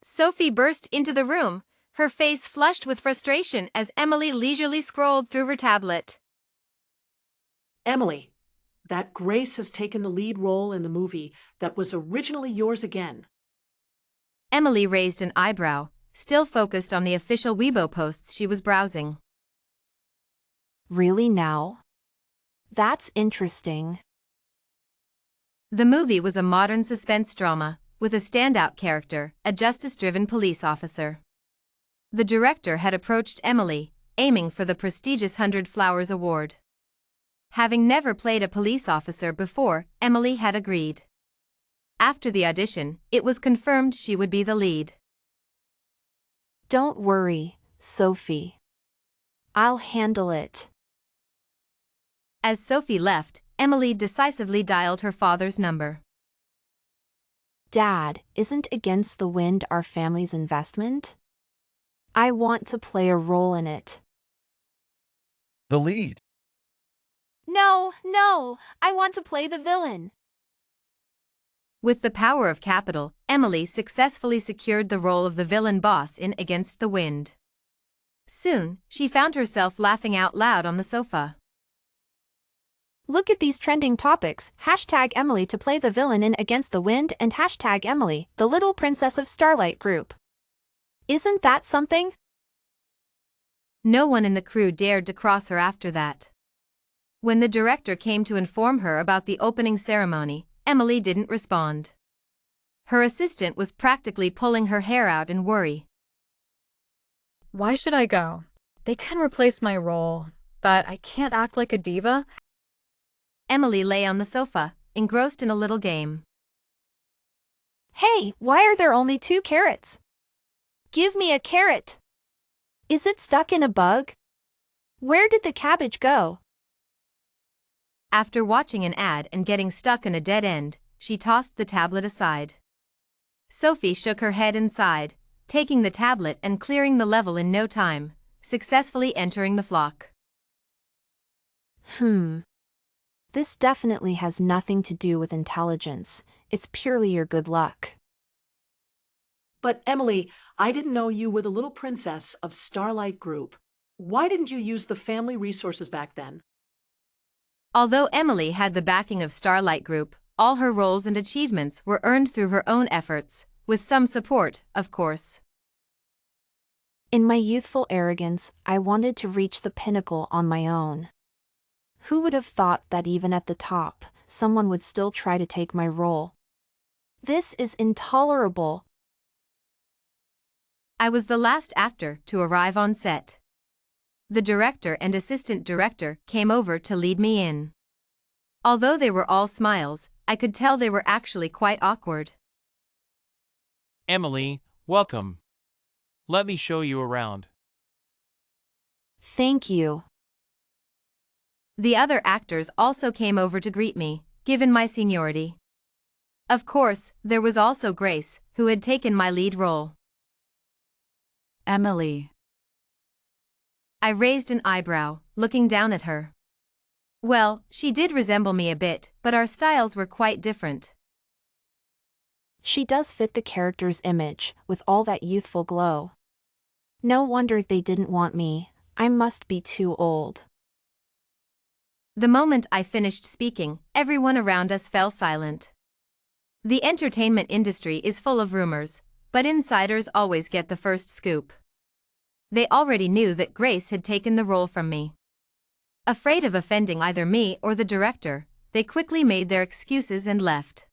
Sophie burst into the room, her face flushed with frustration as Emily leisurely scrolled through her tablet. Emily, that Grace has taken the lead role in the movie that was originally yours again. Emily raised an eyebrow, still focused on the official Weibo posts she was browsing. Really now? That's interesting. The movie was a modern suspense drama, with a standout character, a justice-driven police officer. The director had approached Emily, aiming for the prestigious 100 Flowers Award. Having never played a police officer before, Emily had agreed. After the audition, it was confirmed she would be the lead. Don't worry, Sophie. I'll handle it. As Sophie left, Emily decisively dialed her father's number. Dad, isn't Against the Wind our family's investment? I want to play a role in it. The lead. No, I want to play the villain. With the power of capital, Emily successfully secured the role of the villain boss in Against the Wind. Soon, she found herself laughing out loud on the sofa. Look at these trending topics, #Emily to play the villain in Against the Wind and #Emily, the little princess of Starlight Group. Isn't that something? No one in the crew dared to cross her after that. When the director came to inform her about the opening ceremony, Emily didn't respond. Her assistant was practically pulling her hair out in worry. Why should I go? They can replace my role, but I can't act like a diva. Emily lay on the sofa, engrossed in a little game. Hey, why are there only 2 carrots? Give me a carrot. Is it stuck in a bug? Where did the cabbage go? After watching an ad and getting stuck in a dead end, she tossed the tablet aside. Sophie shook her head and sighed, taking the tablet and clearing the level in no time, successfully entering the flock. This definitely has nothing to do with intelligence. It's purely your good luck. But Emily, I didn't know you were the little princess of Starlight Group. Why didn't you use the family resources back then? Although Emily had the backing of Starlight Group, all her roles and achievements were earned through her own efforts, with some support, of course. In my youthful arrogance, I wanted to reach the pinnacle on my own. Who would have thought that even at the top, someone would still try to take my role? This is intolerable. I was the last actor to arrive on set. The director and assistant director came over to lead me in. Although they were all smiles, I could tell they were actually quite awkward. Emily, welcome. Let me show you around. Thank you. The other actors also came over to greet me, given my seniority. Of course, there was also Grace, who had taken my lead role. Emily. I raised an eyebrow, looking down at her. Well, she did resemble me a bit, but our styles were quite different. She does fit the character's image, with all that youthful glow. No wonder they didn't want me. I must be too old. The moment I finished speaking, everyone around us fell silent. The entertainment industry is full of rumors, but insiders always get the first scoop. They already knew that Grace had taken the role from me. Afraid of offending either me or the director, they quickly made their excuses and left.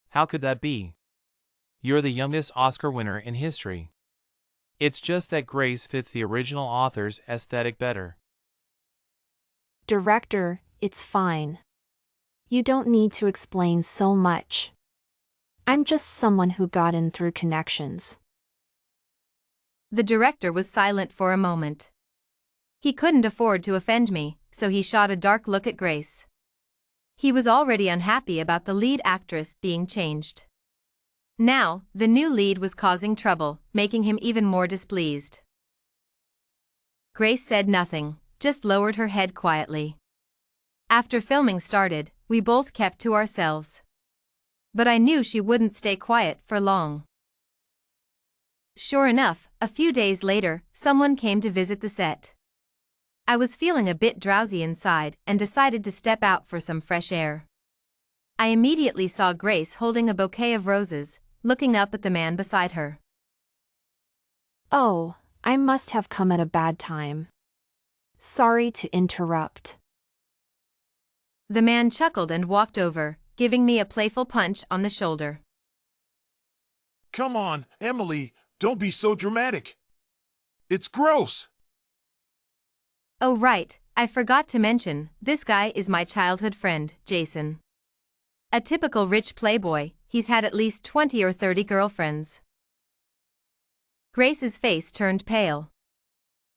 How could that be? You're the youngest Oscar winner in history. It's just that Grace fits the original author's aesthetic better. Director, it's fine. You don't need to explain so much. I'm just someone who got in through connections. The director was silent for a moment. He couldn't afford to offend me, so he shot a dark look at Grace. He was already unhappy about the lead actress being changed. Now, the new lead was causing trouble, making him even more displeased. Grace said nothing, just lowered her head quietly. After filming started, we both kept to ourselves. But I knew she wouldn't stay quiet for long. Sure enough, a few days later, someone came to visit the set. I was feeling a bit drowsy inside and decided to step out for some fresh air. I immediately saw Grace holding a bouquet of roses, looking up at the man beside her. Oh, I must have come at a bad time. Sorry to interrupt. The man chuckled and walked over, giving me a playful punch on the shoulder. Come on, Emily, don't be so dramatic. It's gross. Oh right, I forgot to mention, this guy is my childhood friend, Jason. A typical rich playboy, he's had at least 20 or 30 girlfriends. Grace's face turned pale.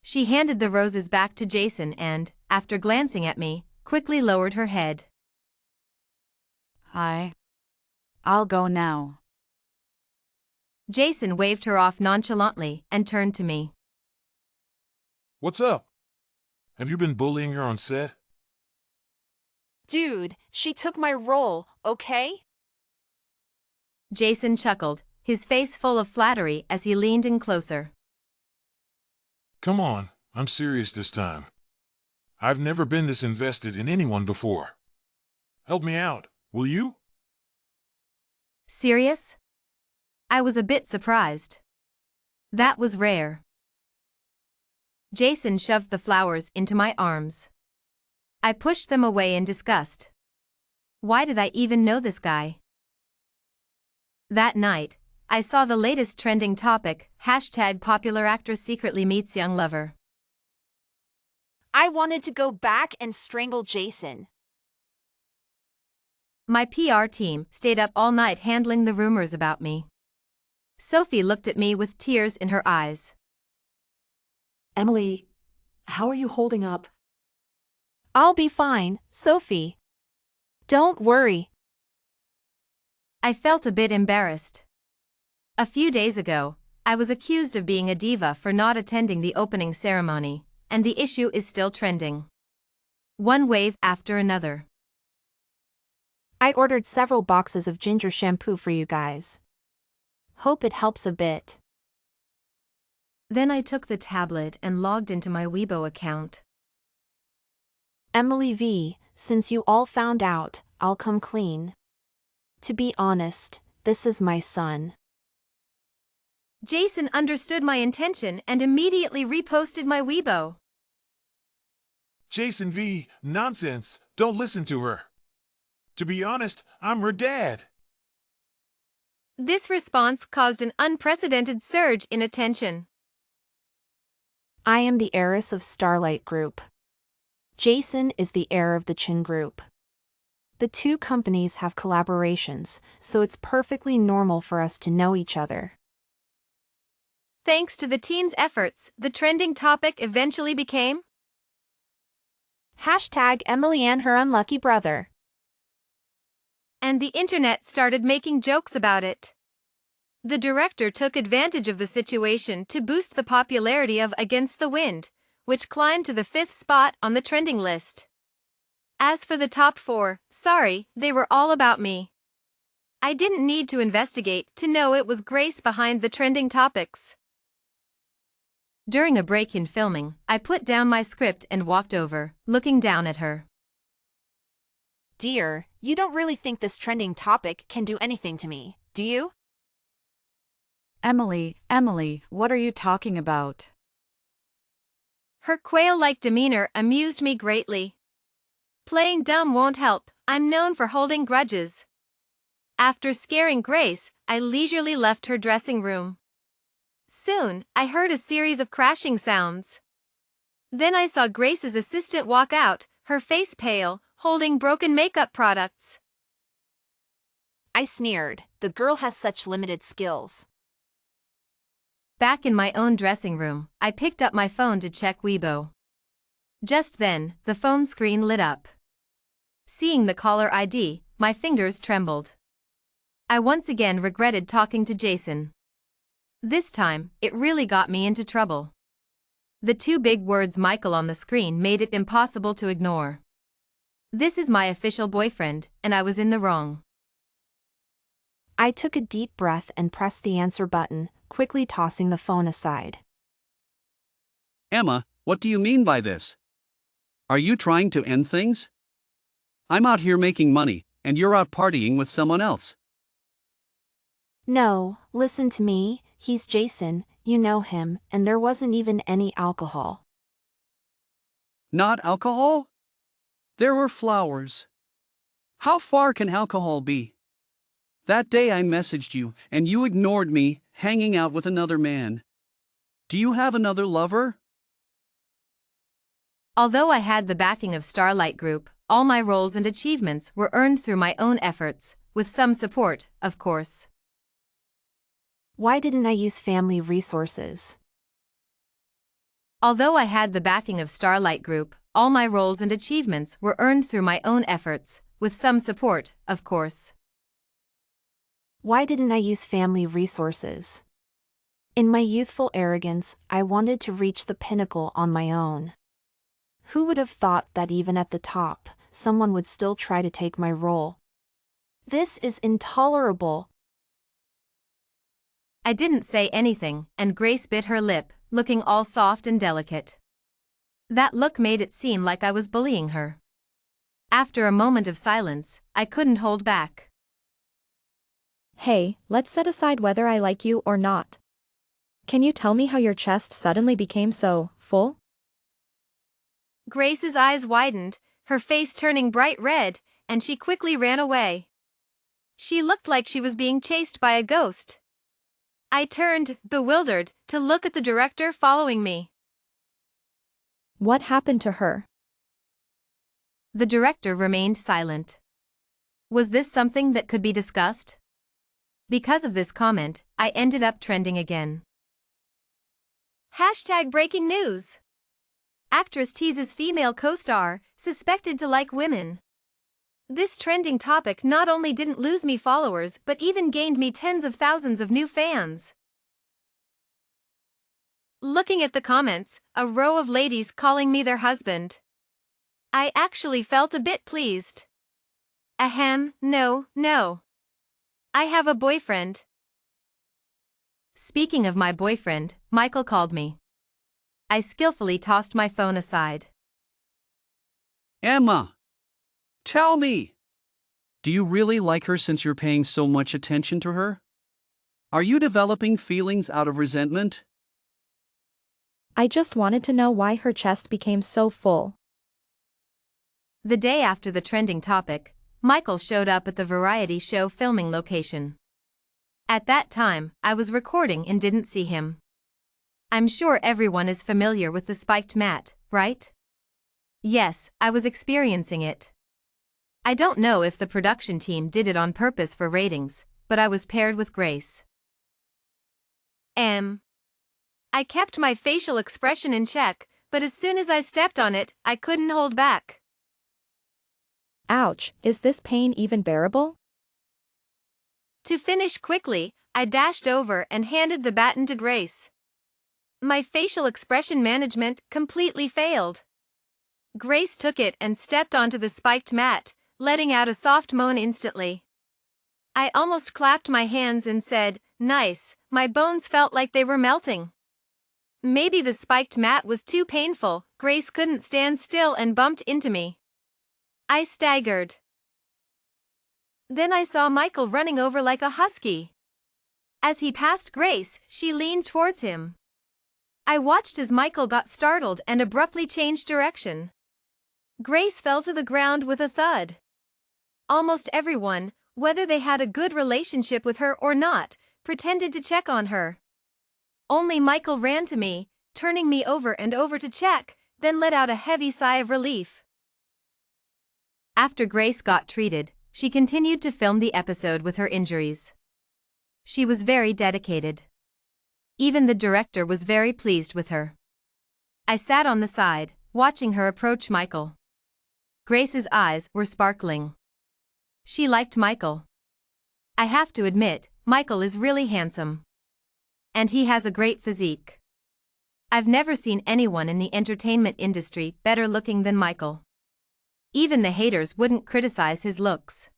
She handed the roses back to Jason and, after glancing at me, quickly lowered her head. I'll go now. Jason waved her off nonchalantly and turned to me. What's up? Have you been bullying her on set? Dude, she took my role, okay? Jason chuckled, his face full of flattery as he leaned in closer. Come on, I'm serious this time. I've never been this invested in anyone before. Help me out, will you? Serious? I was a bit surprised. That was rare. Jason shoved the flowers into my arms. I pushed them away in disgust. Why did I even know this guy? That night, I saw the latest trending topic, #popular actress secretly meets young lover. I wanted to go back and strangle Jason. My PR team stayed up all night handling the rumors about me. Sophie looked at me with tears in her eyes. Emily, how are you holding up? I'll be fine, Sophie. Don't worry. I felt a bit embarrassed. A few days ago, I was accused of being a diva for not attending the opening ceremony, and the issue is still trending. One wave after another. I ordered several boxes of ginger shampoo for you guys. Hope it helps a bit. Then I took the tablet and logged into my Weibo account. Emily V, since you all found out, I'll come clean. To be honest, this is my son. Jason understood my intention and immediately reposted my Weibo. Jason V, nonsense, don't listen to her. To be honest, I'm her dad. This response caused an unprecedented surge in attention. I am the heiress of Starlight Group. Jason is the heir of the Chin Group. The two companies have collaborations, so it's perfectly normal for us to know each other. Thanks to the team's efforts, the trending topic eventually became #Emily and her unlucky brother. And the internet started making jokes about it. The director took advantage of the situation to boost the popularity of Against the Wind, which climbed to the 5th spot on the trending list. As for the top 4, sorry, they were all about me. I didn't need to investigate to know it was Grace behind the trending topics. During a break in filming, I put down my script and walked over, looking down at her. Dear, you don't really think this trending topic can do anything to me, do you? Emily, what are you talking about? Her quail-like demeanor amused me greatly. Playing dumb won't help, I'm known for holding grudges. After scaring Grace, I leisurely left her dressing room. Soon, I heard a series of crashing sounds. Then I saw Grace's assistant walk out, her face pale, holding broken makeup products. I sneered, the girl has such limited skills. Back in my own dressing room, I picked up my phone to check Weibo. Just then, the phone screen lit up. Seeing the caller ID, my fingers trembled. I once again regretted talking to Jason. This time, it really got me into trouble. The two big words Michael on the screen made it impossible to ignore. This is my official boyfriend, and I was in the wrong. I took a deep breath and pressed the answer button, quickly tossing the phone aside. Emma, what do you mean by this? Are you trying to end things? I'm out here making money, and you're out partying with someone else. No, listen to me, he's Jason, you know him, and there wasn't even any alcohol. Not alcohol? There were flowers. How far can alcohol be? That day I messaged you, and you ignored me, hanging out with another man. Do you have another lover? Although I had the backing of Starlight Group, all my roles and achievements were earned through my own efforts, with some support, of course. Why didn't I use family resources? Although I had the backing of Starlight Group, all my roles and achievements were earned through my own efforts, with some support, of course. Why didn't I use family resources? In my youthful arrogance, I wanted to reach the pinnacle on my own. Who would have thought that even at the top, someone would still try to take my role? This is intolerable. I didn't say anything, and Grace bit her lip, looking all soft and delicate. That look made it seem like I was bullying her. After a moment of silence, I couldn't hold back. Hey, let's set aside whether I like you or not. Can you tell me how your chest suddenly became so full? Grace's eyes widened, her face turning bright red, and she quickly ran away. She looked like she was being chased by a ghost. I turned, bewildered, to look at the director following me. What happened to her? The director remained silent. Was this something that could be discussed? Because of this comment, I ended up trending again. Hashtag breaking news. Actress teases female co-star, suspected to like women. This trending topic not only didn't lose me followers but even gained me tens of thousands of new fans. Looking at the comments, a row of ladies calling me their husband. I actually felt a bit pleased. Ahem, no. I have a boyfriend. Speaking of my boyfriend, Michael called me. I skillfully tossed my phone aside. Emma! Tell me! Do you really like her since you're paying so much attention to her? Are you developing feelings out of resentment? I just wanted to know why her chest became so full. The day after the trending topic, Michael showed up at the variety show filming location. At that time, I was recording and didn't see him. I'm sure everyone is familiar with the spiked mat, right? Yes, I was experiencing it. I don't know if the production team did it on purpose for ratings, but I was paired with Grace. I kept my facial expression in check, but as soon as I stepped on it, I couldn't hold back. Ouch, is this pain even bearable? To finish quickly, I dashed over and handed the baton to Grace. My facial expression management completely failed. Grace took it and stepped onto the spiked mat, letting out a soft moan instantly. I almost clapped my hands and said, "Nice," my bones felt like they were melting. Maybe the spiked mat was too painful, Grace couldn't stand still and bumped into me. I staggered. Then I saw Michael running over like a husky. As he passed Grace, she leaned towards him. I watched as Michael got startled and abruptly changed direction. Grace fell to the ground with a thud. Almost everyone, whether they had a good relationship with her or not, pretended to check on her. Only Michael ran to me, turning me over and over to check, then let out a heavy sigh of relief. After Grace got treated, she continued to film the episode with her injuries. She was very dedicated. Even the director was very pleased with her. I sat on the side, watching her approach Michael. Grace's eyes were sparkling. She liked Michael. I have to admit, Michael is really handsome. And he has a great physique. I've never seen anyone in the entertainment industry better looking than Michael. Even the haters wouldn't criticize his looks.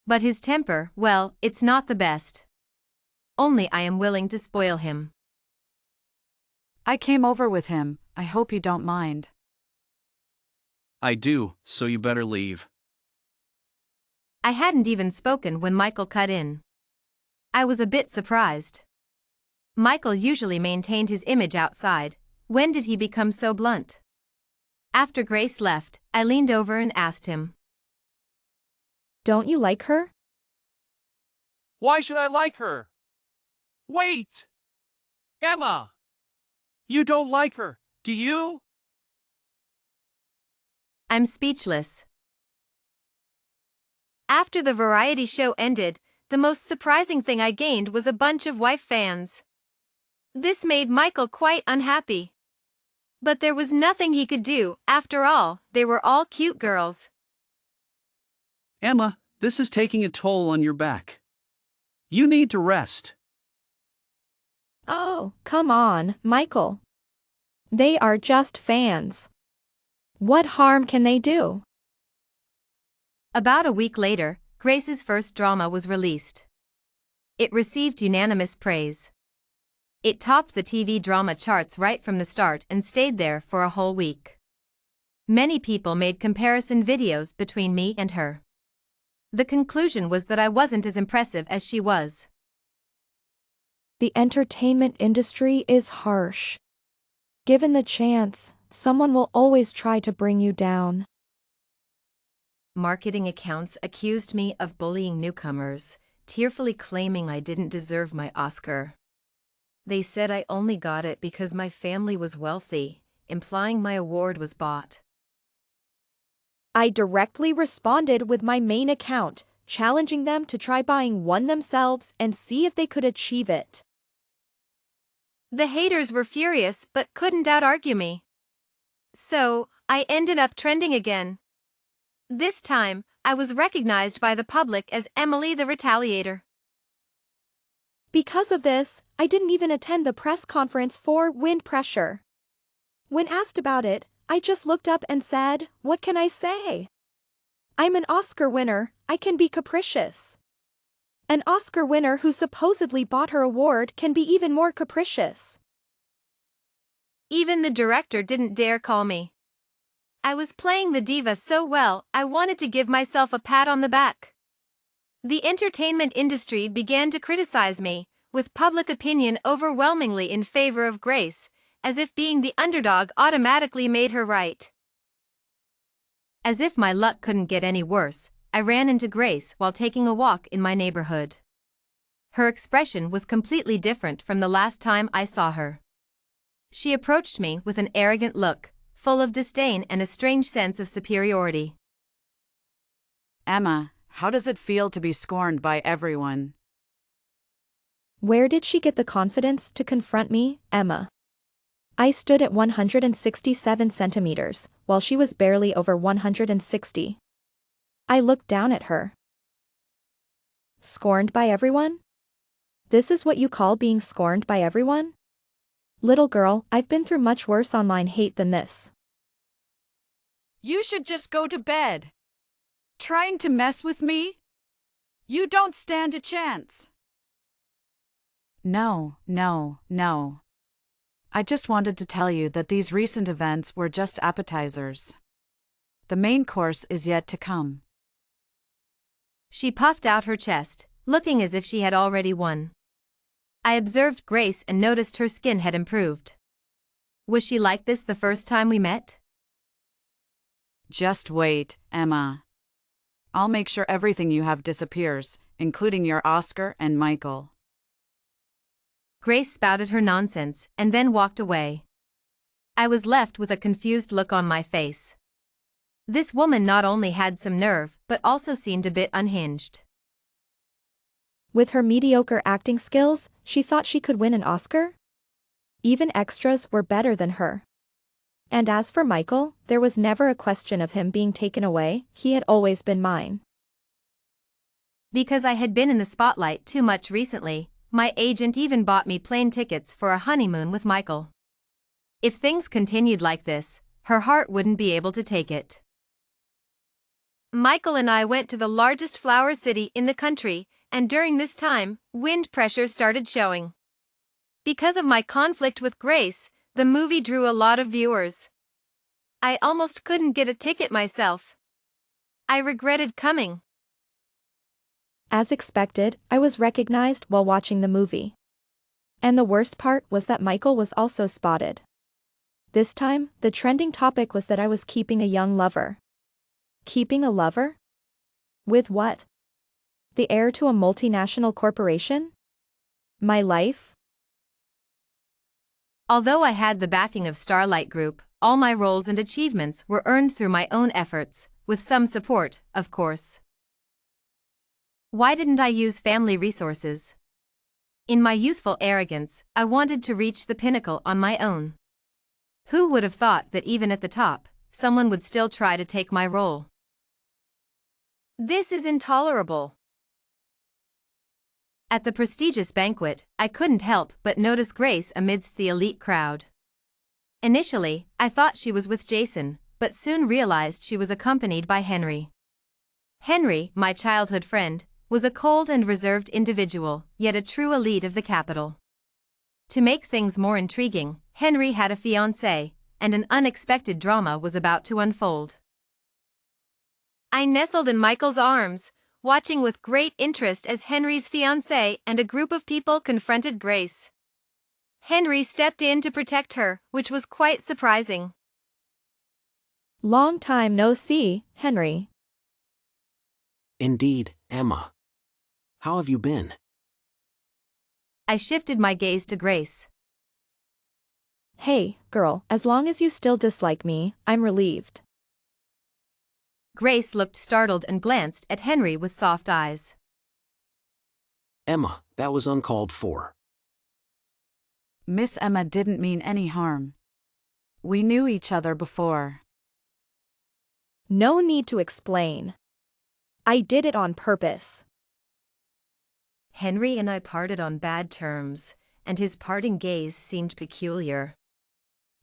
But his temper, well, it's not the best. only I am willing to spoil him. I came over with him, I hope you don't mind. I do, so you better leave. I hadn't even spoken when Michael cut in. I was a bit surprised. Michael usually maintained his image outside. When did he become so blunt? After Grace left, I leaned over and asked him. Don't you like her? Why should I like her? Wait! Emma! You don't like her, do you? I'm speechless. After the variety show ended, the most surprising thing I gained was a bunch of wife fans. This made Michael quite unhappy. But there was nothing he could do, after all, they were all cute girls. Emma, this is taking a toll on your back. You need to rest. Oh, come on, Michael. They are just fans. What harm can they do? About a week later, Grace's first drama was released. It received unanimous praise. It topped the TV drama charts right from the start and stayed there for a whole week. Many people made comparison videos between me and her. The conclusion was that I wasn't as impressive as she was. The entertainment industry is harsh. Given the chance, someone will always try to bring you down. Marketing accounts accused me of bullying newcomers, tearfully claiming I didn't deserve my Oscar. They said I only got it because my family was wealthy, implying my award was bought. I directly responded with my main account, challenging them to try buying one themselves and see if they could achieve it. The haters were furious but couldn't out-argue me. So, I ended up trending again. This time, I was recognized by the public as Emily the Retaliator. Because of this, I didn't even attend the press conference for Wind Pressure. When asked about it, I just looked up and said, "What can I say? I'm an Oscar winner, I can be capricious." An Oscar winner who supposedly bought her award can be even more capricious. Even the director didn't dare call me. I was playing the diva so well, I wanted to give myself a pat on the back. The entertainment industry began to criticize me, with public opinion overwhelmingly in favor of Grace, as if being the underdog automatically made her right. As if my luck couldn't get any worse, I ran into Grace while taking a walk in my neighborhood. Her expression was completely different from the last time I saw her. She approached me with an arrogant look, full of disdain and a strange sense of superiority. Emma, how does it feel to be scorned by everyone? Where did she get the confidence to confront me, Emma? I stood at 167 centimeters, while she was barely over 160. I looked down at her. Scorned by everyone? This is what you call being scorned by everyone? Little girl, I've been through much worse online hate than this. You should just go to bed. Trying to mess with me? You don't stand a chance. No. I just wanted to tell you that these recent events were just appetizers. The main course is yet to come. She puffed out her chest, looking as if she had already won. I observed Grace and noticed her skin had improved. Was she like this the first time we met? Just wait, Emma. I'll make sure everything you have disappears, including your Oscar and Michael. Grace spouted her nonsense and then walked away. I was left with a confused look on my face. This woman not only had some nerve but also seemed a bit unhinged. With her mediocre acting skills, she thought she could win an Oscar? Even extras were better than her. And as for Michael, there was never a question of him being taken away, he had always been mine. Because I had been in the spotlight too much recently, my agent even bought me plane tickets for a honeymoon with Michael. If things continued like this, her heart wouldn't be able to take it. Michael and I went to the largest flower city in the country, and during this time, wind pressure started showing. Because of my conflict with Grace, the movie drew a lot of viewers. I almost couldn't get a ticket myself. I regretted coming. As expected, I was recognized while watching the movie. And the worst part was that Michael was also spotted. This time, the trending topic was that I was keeping a young lover. Keeping a lover? With what? The heir to a multinational corporation? My life? Although I had the backing of Starlight Group, all my roles and achievements were earned through my own efforts, with some support, of course. Why didn't I use family resources? In my youthful arrogance, I wanted to reach the pinnacle on my own. Who would have thought that even at the top, someone would still try to take my role? This is intolerable. At the prestigious banquet, I couldn't help but notice Grace amidst the elite crowd. Initially, I thought she was with Jason, but soon realized she was accompanied by Henry. Henry, my childhood friend, was a cold and reserved individual, yet a true elite of the capital. To make things more intriguing, Henry had a fiancée, and an unexpected drama was about to unfold. I nestled in Michael's arms, watching with great interest as Henry's fiancée and a group of people confronted Grace. Henry stepped in to protect her, which was quite surprising. Long time no see, Henry. Indeed, Emma. How have you been? I shifted my gaze to Grace. Hey, girl, as long as you still dislike me, I'm relieved. Grace looked startled and glanced at Henry with soft eyes. Emma, that was uncalled for. Miss Emma didn't mean any harm. We knew each other before. No need to explain. I did it on purpose. Henry and I parted on bad terms, and his parting gaze seemed peculiar.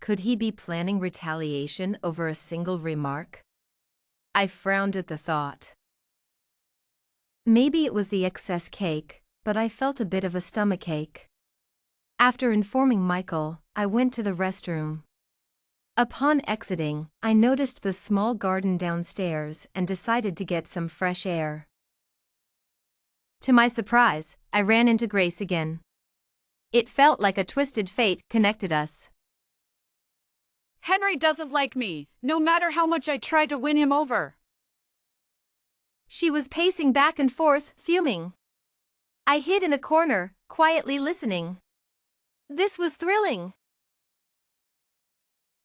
Could he be planning retaliation over a single remark? I frowned at the thought. Maybe it was the excess cake, but I felt a bit of a stomachache. After informing Michael, I went to the restroom. Upon exiting, I noticed the small garden downstairs and decided to get some fresh air. To my surprise, I ran into Grace again. It felt like a twisted fate connected us. Henry doesn't like me, no matter how much I try to win him over. She was pacing back and forth, fuming. I hid in a corner, quietly listening. This was thrilling.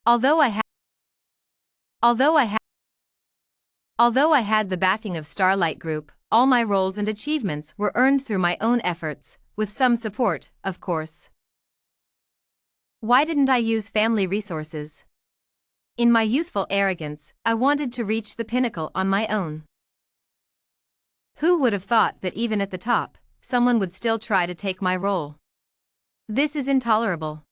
Although I had the backing of Starlight Group, all my roles and achievements were earned through my own efforts, with some support, of course. Why didn't I use family resources? In my youthful arrogance, I wanted to reach the pinnacle on my own. Who would have thought that even at the top, someone would still try to take my role? This is intolerable.